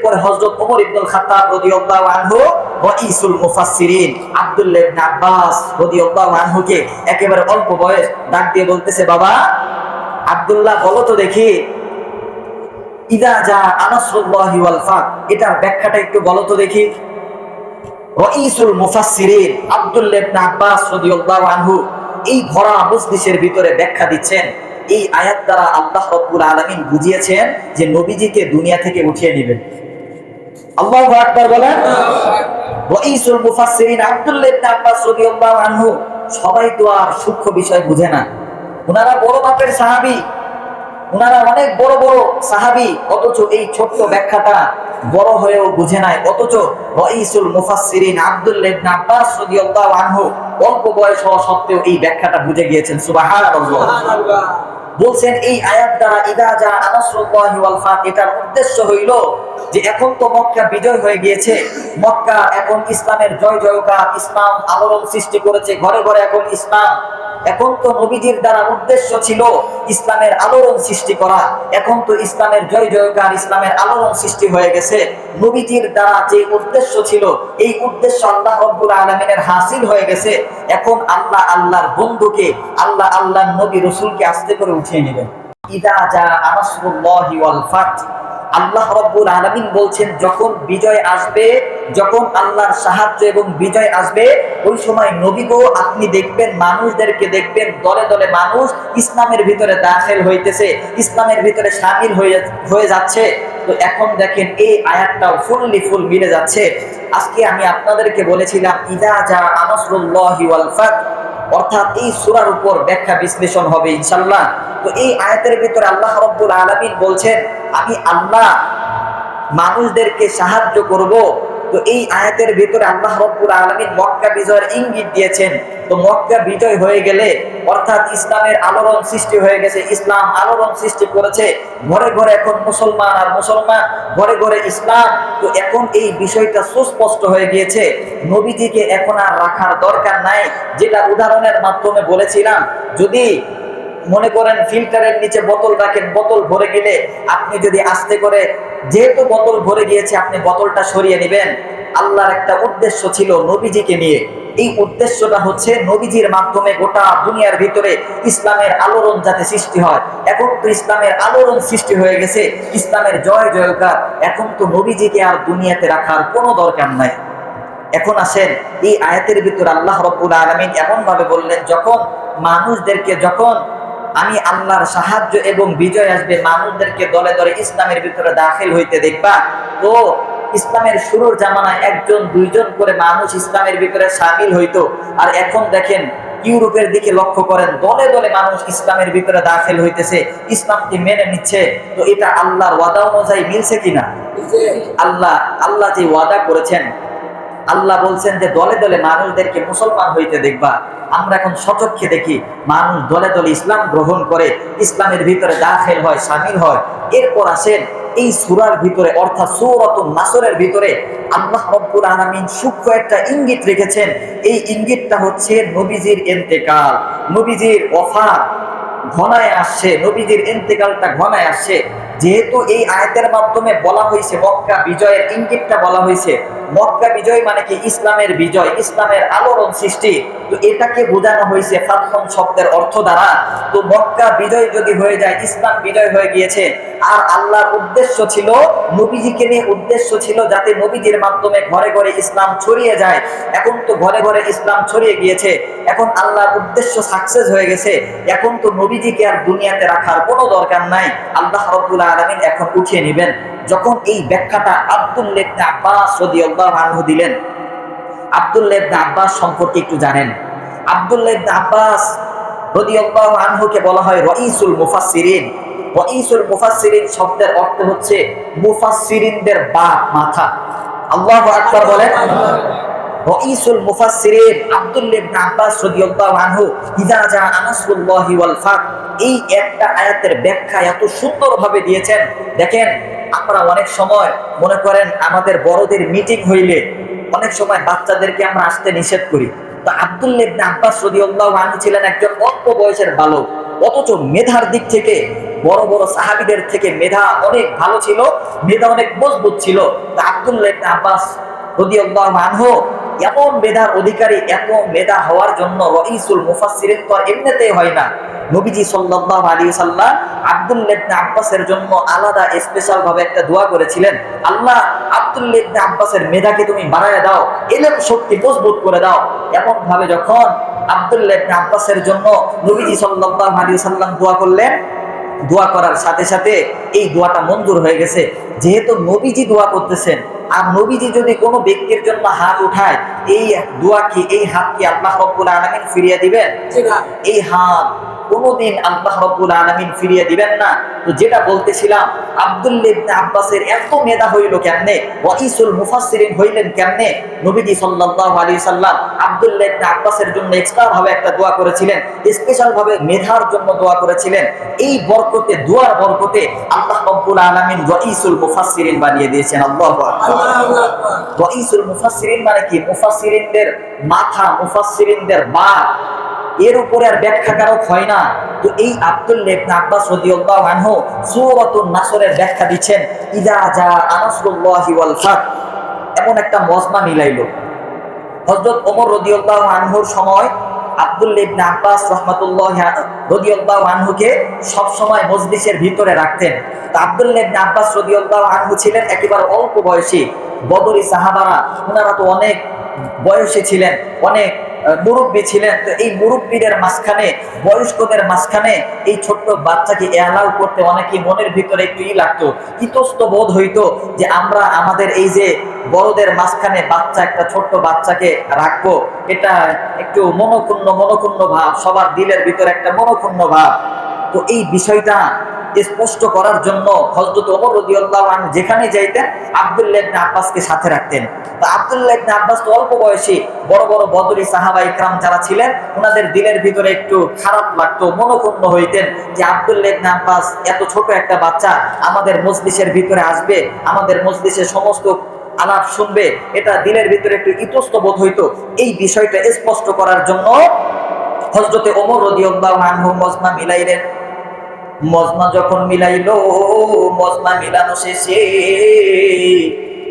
এরপরে হযরত ওমর ইবনুল খাত্তাব রাদিয়াল্লাহু আনহু রাইসুল মুফাসসিরিন আব্দুল্লাহ ইবনে আব্বাস রাদিয়াল্লাহু আনহুকে একেবারে অল্প বয়স ডাক দিয়ে বলতেছে, বাবা আব্দুল্লাহ বলো তো দেখি, ইদা জা নাসরুল্লাহি ওয়াল ফাত, এটার ব্যাখ্যাটা একটু বলো তো দেখি। রাইসুল মুফাসসিরিন আব্দুল্লাহ ইবনে আব্বাস রাদিয়াল্লাহু আনহু এই ভরা মজলিসের ভিতরে ব্যাখ্যা দিচ্ছেন, এই আয়াত দ্বারা আল্লাহ রাব্বুল আলামিন বুঝিয়েছেন যে নবীজিকে দুনিয়া থেকে উঠিয়ে নেবেন। আল্লাহু আকবার বলেন। রাইসুল মুফাসসিরিন আব্দুল্লাহ ইবনে আব্বাস রাদিয়াল্লাহু আনহু, সবাই তো আর সূক্ষ্ম বিষয় বুঝে না, ওনারা বড় মাপের সাহাবী, ওনারা অনেক বড় বড় সাহাবী, অথচ এই ছোট্ট ব্যাখ্যাটা বড় হয়েও বুঝে নাই। অথচ রাইসুল মুফাসসিরিন আব্দুল্লাহ ইবনে আব্বাস রাদিয়াল্লাহু আনহু অল্প বয়স হওয়া সত্ত্বেও এই ব্যাখ্যাটা বুঝে গিয়েছেন। সুবহানাল্লাহ। বলছেন এই আয়াত দ্বারা ইদা জা নাসরুল্লাহি ওয়াল ফাত, এটার উদ্দেশ্য হইল যে এখন তো মক্কা বিজয় হয়ে গিয়েছে, মক্কা এখন ইসলামের জয় জয়কার, ইসলাম আলোড়ন সৃষ্টি করেছে, ঘরে ঘরে এখন ইসলাম। এখন তো নবীজির দ্বারা উদ্দেশ্য ছিল ইসলামের আলোড়ন সৃষ্টি করা, এখন তো ইসলামের জয় জয়কার, ইসলামের আলোড়ন সৃষ্টি হয়ে গেছে। নবীজির দ্বারা যে উদ্দেশ্য ছিল এই উদ্দেশ্য আল্লাহ রাব্বুল আলামিনের হাসিল হয়ে গেছে। এখন আল্লাহ আল্লাহর বন্ধুকে, আল্লাহ আল্লাহর নবী রাসূলকে আস্তে করে উঠিয়ে নেবেন। ইদা জা নাসরুল্লাহি ওয়াল ফাত, আল্লাহ রাব্বুল আলামিন বলছেন যখন বিজয় আসবে, যখন আল্লাহর সাহায্য এবং বিজয় আসবে, ওই সময় নবী গো আপনি দেখবেন, মানুষদেরকে দেখবেন দলে দলে মানুষ ইসলামের ভিতরে দাখিল হইতেছে, ইসলামের ভিতরে শামিল হয়ে যাচ্ছে। তো এখন দেখেন এই আয়াতটাও ফুল মিলে যাচ্ছে। আজকে আমি আপনাদেরকে বলেছিলাম ইদা জা নাসরুল্লাহি ওয়াল ফাত, অর্থাৎ এই সূরার উপর ব্যাখ্যা বিশ্লেষণ হবে ইনশাআল্লাহ। তো এই আয়াতের ভিতরে আল্লাহ রাব্বুল আলামিন বলছেন আমি আল্লাহ মানুষদেরকে সাহায্য করব। তো এই আয়াতের ভিতরে আল্লাহ রাব্বুল আলামিন মক্কা বিজয়ের ইঙ্গিত দিয়েছেন। তো মক্কা বিজয় হয়ে গেলে অর্থাৎ ইসলামের আলোড়ন সৃষ্টি হয়ে গেছে, ইসলাম আলোড়ন সৃষ্টি করেছে, ঘরে ঘরে এখন মুসলমান আর মুসলমান, ঘরে ঘরে ইসলাম। তো এখন এই বিষয়টা সুস্পষ্ট হয়ে গিয়েছে, নবীজিকে এখন আর রাখার দরকার নাই। যেটা উদাহরণের মাধ্যমে বলেছিলাম, যদি মনে করেন ফিল্টারের নিচে বোতল রাখেন, বোতল ভরে গেলে আপনি যদি আস্তে করে, যেহেতু বোতল ভরে গিয়েছে আপনি বোতলটা সরিয়ে নেবেন। আল্লাহর একটা উদ্দেশ্য ছিল নবীজিকে নিয়ে, এই উদ্দেশ্যটা হচ্ছে নবীজির মাধ্যমে গোটা দুনিয়ার ভিতরে ইসলামের আলোড়ন যাতে সৃষ্টি হয়। এখন তো ইসলামের আলোড়ন সৃষ্টি হয়ে গেছে, ইসলামের জয় জয়কার, এখন তো নবীজিকে আর দুনিয়াতে রাখার কোনো দরকার নাই। এখন আসেন এই আয়াতের ভিতরে আল্লাহ রাব্বুল আলামিন এমন ভাবে বললেন, যখন মানুষদেরকে, যখন আমি আল্লাহর সাহায্য এবং বিজয় আসবে, মানুষদেরকে দলে দলে ইসলামের ভিতরে দাখিল হইতে দেখবা। তো ইসলামের শুরুর জামানায় একজন দুইজন করে মানুষ ইসলামের ভিতরে শামিল হইতো, আর এখন দেখেন ইউরোপের দিকে লক্ষ্য করেন, দলে দলে মানুষ ইসলামের ভিতরে দাখিল হইতেছে, ইসলামকে মেনে নিচ্ছে। তো এটা আল্লাহর ওয়াদা অনুযায়ী মিলছে কিনা? আল্লাহ যে ওয়াদা করেছেন, আল্লাহ বলছেন যে দলে দলে মানুষদেরকে মুসলমান হইতে দেখবা। আমরা এখন সচক্ষে দেখি মানুষ দলে দলে ইসলাম গ্রহণ করে, ইসলামের ভিতরে দাখিল হয়, শামিল হয়। এরপর আসেন এই সূরার ভিতরে অর্থাৎ সূরাতুন নাসরের ভিতরে আল্লাহ রাব্বুল আলামিন সূক্ষ্ম একটা ইঙ্গিত রেখেছেন। এই ইঙ্গিতটা হচ্ছে নবীজির ইন্তেকাল, নবীজির ওফাত ঘনায় আসছে, নবীজির ইন্তেকালটা ঘনায় আসছে। যেহেতু এই আয়াতের মাধ্যমে বলা হয়েছে মক্কা বিজয়ের ইঙ্গিতটা বলা হয়েছে, মক্কা বিজয় মানে কি? ইসলামের বিজয়, ইসলামের আলোড়ন সৃষ্টি। তো এটাকে বোঝানো হয়েছে ফাতহুন শব্দের অর্থ দ্বারা। তো মক্কা বিজয় যদি হয়ে যায়, ইসলাম বিজয় হয়ে গিয়েছে, আর আল্লাহর উদ্দেশ্য ছিল নবীজিকে নিয়ে, উদ্দেশ্য ছিল যাতে নবীজির মাধ্যমে ঘরে ঘরে ইসলাম ছড়িয়ে যায়। এখন তো ঘরে ঘরে ইসলাম ছড়িয়ে গিয়েছে, এখন আল্লাহর উদ্দেশ্য সাকসেস হয়ে গেছে, এখন তো নবীজিকে আর দুনিয়াতে রাখার কোনো দরকার নাই। আল্লাহ রাব্বুল আলামিন এখন উঠিয়ে নেবেন। যখন এই ব্যাখ্যাটা আব্দুল্লাহ ইবনে আব্বাস রাদিয়াল্লাহু আনহু দিলেন, আব্দুল্লাহ ইবনে আব্বাস সম্পর্কে একটু জানেন। আব্দুল্লাহ ইবনে আব্বাস রাদিয়াল্লাহু আনহুকে বলা হয় রাইসুল মুফাসসিরিন। রাইসুল মুফাসসিরিন শব্দের অর্থ হচ্ছে মুফাসসিরিনদের বাপ, মাথা। আল্লাহু আকবার বলেন। রাইসুল মুফাসসিরিন আব্দুল্লাহ ইবনে আব্বাস রাদিয়াল্লাহু আনহু ইযা জা নাসরুল্লাহি ওয়াল ফাত, এই একটা আয়াতের ব্যাখ্যা এত সুন্দরভাবে দিয়েছেন। দেখেন আমরা অনেক সময় মনে করেন আমাদের বড়দের মিটিং হইলে অনেক সময় বাচ্চাদেরকে আমরা আসতে নিষেধ করি। তো আব্দুল্লাহ ইবনে আব্বাস রাদিয়াল্লাহু আনহু ছিলেন একজন অল্প বয়সের বালক, অথচ মেধার দিক থেকে বড় বড় সাহাবীদের থেকে মেধা অনেক ভালো ছিল, মেধা অনেক মজবুত ছিল। তা আব্দুল্লাহ ইবনে আব্বাস রাদিয়াল্লাহু আনহু এমন মেধার অধিকারী, এত মেধা হওয়ার জন্য রাইসুল মুফাসসিরিন তো এমনিতেই হয় না। নবীজি সাল্লাল্লাহু আলাইহি ওয়াসাল্লাম আব্দুল্লাহ ইবনে আব্বাসের জন্য আলাদা স্পেশাল ভাবে একটা দোয়া করেছিলেন, আল্লাহ আব্দুল্লাহ ইবনে আব্বাসের মেধাকে তুমি বাড়ায় দাও, ইলম শক্তি মজবুত করে দাও। এমন ভাবে যখন আব্দুল্লাহ ইবনে আব্বাসের জন্য নবীজি সাল্লাল্লাহু আলাইহি ওয়াসাল্লাম দোয়া করলেন, দোয়া করার সাথে সাথে এই দোয়াটা মঞ্জুর হয়ে গেছে। যেহেতু নবীজি দোয়া করতেছেন, আর নবীজি যদি কোনো ব্যক্তির জন্য হাত উঠায়, এই দোয়া কি, এই হাত কি আল্লাহ রাব্বুল আলামিন ফিরিয়ে দিবেন? এই হাত কোনোদিন আল্লাহ রাব্বুল আলামিন ফিরিয়ে দিবেন না। তো যেটা বলতেছিলাম, আব্দুল্লাহ ইবনে আব্বাসের এত মেধা হইল কেমনে, রাইসুল মুফাসসিরিন হইলেন কেমনে? নবীজি সাল্লাল্লাহু আলাইহি সাল্লাম আব্দুল্লাহ ইবনে আব্বাসের জন্য এক্সট্রা ভাবে একটা দোয়া করেছিলেন, স্পেশাল ভাবে মেধার জন্য দোয়া করেছিলেন। এই বরকতে, দোয়ার বরকতে আল্লাহ রাব্বুল আলামিন রাইসুল মুফাসসিরিন বানিয়ে দিয়েছেন। আল্লাহু আকবার। রাইসুল মুফাসসিরিন মানে কি? মুফাসসিরিনদের মাথা, মুফাসসিরিনদের বাপ, এর উপরে আর ব্যাখ্যাকারক হয় না। তো এই আব্দুল্লাহ ইবনে আব্বাস রাদিয়াল্লাহু আনহু সূরাতুন নাসরের ব্যাখ্যা দিচ্ছেন, ইযা জা নাসরুল্লাহি ওয়াল ফাত, এমন একটা মজমা মিলাইলো। হযরত ওমর রাদিয়াল্লাহু আনহুর সময় আব্দুল্লাহ ইবনে আব্বাস রাদিয়াল্লাহু আনহুকে সব সময় মজলিসের ভিতরে রাখতেন। তো আব্দুল্লাহ ইবনে আব্বাস রাদিয়াল্লাহু আনহু ছিলেন একেবারে অল্প বয়সী। বদরি সাহাবারা, ওনারা তো অনেক বয়সী ছিলেন, অনেক মুরব্বী ছিলেন। তো এই মুরব্বীদের মাঝখানে, বয়স্কদের মাঝখানে এই ছোট্ট বাচ্চাকে এলাও করতে অনেকে মনের ভিতরে একটু লাগতো, ইতস্ত বোধ হইতো যে আমরা আমাদের এই যে বড়দের মাঝখানে বাচ্চা, একটা ছোট্ট বাচ্চাকে রাখবো, এটা একটু মনক্ষুণ্ণ ভাব, সবার দিলের ভিতরে একটা মনক্ষুণ্ণ ভাব। তো এই বিষয়টা স্পষ্ট করার জন্য হযরত ওমর রাদিয়াল্লাহু আনহু যেখানে যাইতেন আব্দুল্লাহ ইবনে আব্বাসকে সাথে রাখতেন। তো আব্দুল্লাহ ইবনে আব্বাস তো অল্প বয়সী, বড় বড় বদরি সাহাবা ইকরাম যারা ছিলেন, ওনাদের দিলের ভিতরে একটু খারাপ লাগতো, মনক্ষুণ্ণ হইতেন যে আব্দুল্লাহ ইবনে আব্বাস এত ছোট একটা বাচ্চা আমাদের মজলিসের ভিতরে আসবে, আমাদের মজলিসের সমস্ত আলাপ শুনবে, এটা দিলের ভিতরে একটু ইতস্ত বোধ হইতো। এই বিষয়টা স্পষ্ট করার জন্য হযরতে ওমর রাদিয়াল্লাহু আনহু মজমা মিলাইলেন। মজমা যখন মিলাইলো, মজমা মিলানো শেষে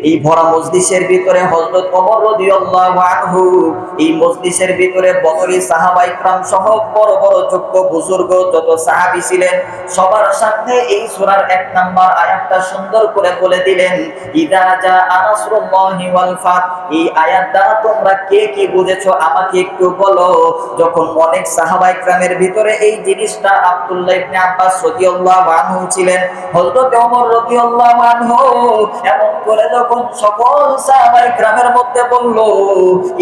এই ভরা মজলিসের ভিতরে হযরত ওমর রাদিয়াল্লাহু আনহু, এই মজলিসের ভিতরে বদরি সাহাবা ইকরাম সহ বড় বড় যোগ্য বুজুর্গ যত সাহাবী ছিলেন, সবার সামনে এই সূরার 1 নাম্বার আয়াতটা সুন্দর করে বলে দিলেন, ইযা জা নাসরুল্লাহি ওয়াল ফাত। এই আয়াত দ্বারা তোমরা কে কি বুঝেছো আমাকে একটু বলো। যখন অনেক সাহাবা ইকরামের ভিতরে এই জিনিসটা, আব্দুল্লাহ ইবনে আব্বাস রাদিয়াল্লাহু আনহু ছিলেন, হযরত ওমর রাদিয়াল্লাহু আনহু এমন করে যখন সকল সাহাবা ইকরামের মধ্যে বলল,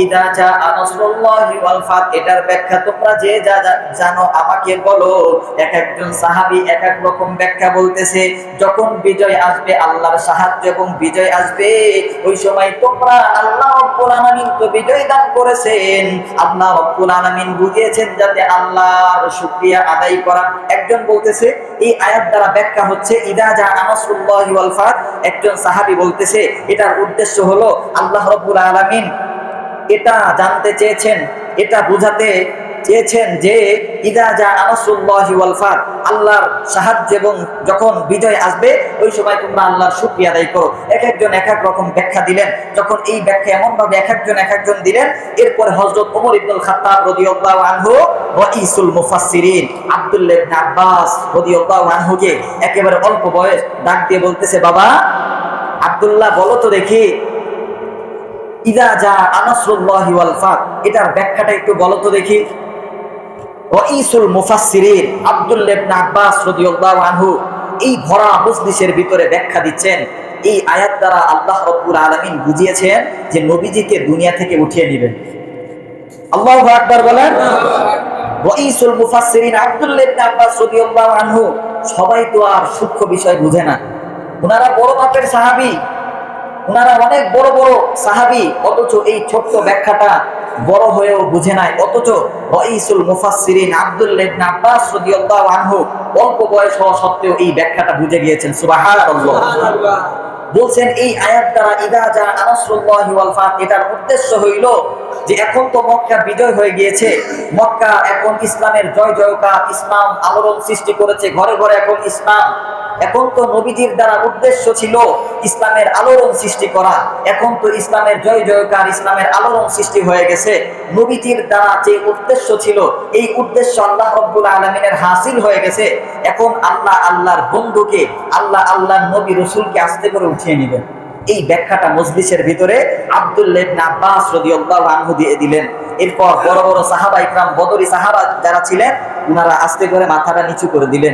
ইযা জা নাসরুল্লাহি ওয়াল ফাত, এটার ব্যাখ্যা তোমরা যে যা জানো আমাকে বলো। এক একজন সাহাবী এক এক রকম ব্যাখ্যা বলতেছে। যখন বিজয় আসবে, আল্লাহর সাহায্য এবং বিজয় আসবে, ওই সময় তোমরা, আল্লাহ রাব্বুল আলামিন তো বিজয় দান করেছেন, আল্লাহ রাব্বুল আলামিন বুঝিয়েছেন যাতে আল্লাহর শুকরিয়া আদায় করা। একজন বলতেছে এই আয়াত দ্বারা ব্যাখ্যা হচ্ছে ইযা জা নাসরুল্লাহি ওয়াল ফাত। একজন সাহাবী বলতেছে এটার উদ্দেশ্য হলো আল্লাহ রাব্বুল আলামিন এটা জানতে চেয়েছেন, এটা বুঝাতে চেয়েছেন যে ইযা জা নাসরুল্লাহি ওয়াল ফাত, আল্লাহর সাহায্য এবং যখন বিজয় আসবে ওই সময় তোমরা আল্লাহর শুকরিয়া আদায় করো। এক একজন এক এক রকম ব্যাখ্যা দিলেন। যখন এই ব্যাখ্যা এমন ভাবে এক একজন দিলেন, এরপর হযরত ওমর ইবনুল খাত্তাব রাদিয়াল্লাহু আনহু রাইসুল মুফাসসিরিন আব্দুল্লাহ ইবনে আব্বাস রাদিয়াল্লাহু আনহুকে একেবারে অল্প বয়স ডাক দিয়ে বলতেছে, বাবা আব্দুল্লাহ বলো তো দেখি, ইযা জা নাসরুল্লাহি ওয়াল ফাত, এটার ব্যাখ্যাটা একটু বলো তো দেখি। রাইসুল মুফাসসিরিন আব্দুল্লাহ ইবনে আব্বাস রাদিয়াল্লাহু আনহু এই ভরা মজলিসের ভিতরে ব্যাখ্যা দিচ্ছেন। এই আয়াত দ্বারা আল্লাহ রাব্বুল আলামিন বুঝিয়েছেন যে নবীজিকে দুনিয়া থেকে উঠিয়ে নেবেন। আল্লাহু আকবার বলেন। রাইসুল মুফাসসিরিন আব্দুল্লাহ ইবনে আব্বাস রাদিয়াল্লাহু আনহু, সবাই তো আর সূক্ষ্ম বিষয় বুঝে না। ওনারা বড় মাপের সাহাবী, ওনারা অনেক বড় বড় সাহাবী, অথচ এই ছোট্ট ব্যাখ্যাটা বড় হয়েও বুঝে নাই। অথচ রাইসুল মুফাসসিরিন আব্দুল্লাহ ইবনে আব্বাস রাদিয়াল্লাহু আনহু অল্প বয়স হওয়া সত্ত্বেও এই ব্যাখ্যাটা বুঝে গিয়েছেন। সুবহানাল্লাহ। বলছেন এই আয়াত দ্বারা ইযা জা নাসরুল্লাহি ওয়াল ফাত, এটার উদ্দেশ্য হইল যে এখন তো মক্কা বিজয় হয়ে গিয়েছে, মক্কা এখন ইসলামের জয় জয়কার, ইসলাম আলোড়ন সৃষ্টি করেছে, ঘরে ঘরে এখন ইসলাম। এখন তো নবীজির দ্বারা উদ্দেশ্য ছিল ইসলামের আলোড়ন সৃষ্টি করা, এখন তো ইসলামের জয় জয়কার, ইসলামের আলোড়ন সৃষ্টি হয়ে গেছে। নবীজির দ্বারা যে উদ্দেশ্য ছিল, এই উদ্দেশ্য আল্লাহ রাব্বুল আলামিনের হাসিল হয়ে গেছে। এখন আল্লাহ আল্লাহর বন্ধুকে, আল্লাহ আল্লাহর নবী রাসূলকে আস্তে করে উঠিয়ে নেবেন। এই ব্যাখ্যাটা মজলিসের ভিতরে আব্দুল্লাহ ইবনে আব্বাস রাদিয়াল্লাহু আনহু দিয়ে দিলেন। এরপর বড় বড় সাহাবা ইকরাম, বদরি সাহাবা যারা ছিলেন, ওনারা আস্তে করে মাথাটা নিচু করে দিলেন।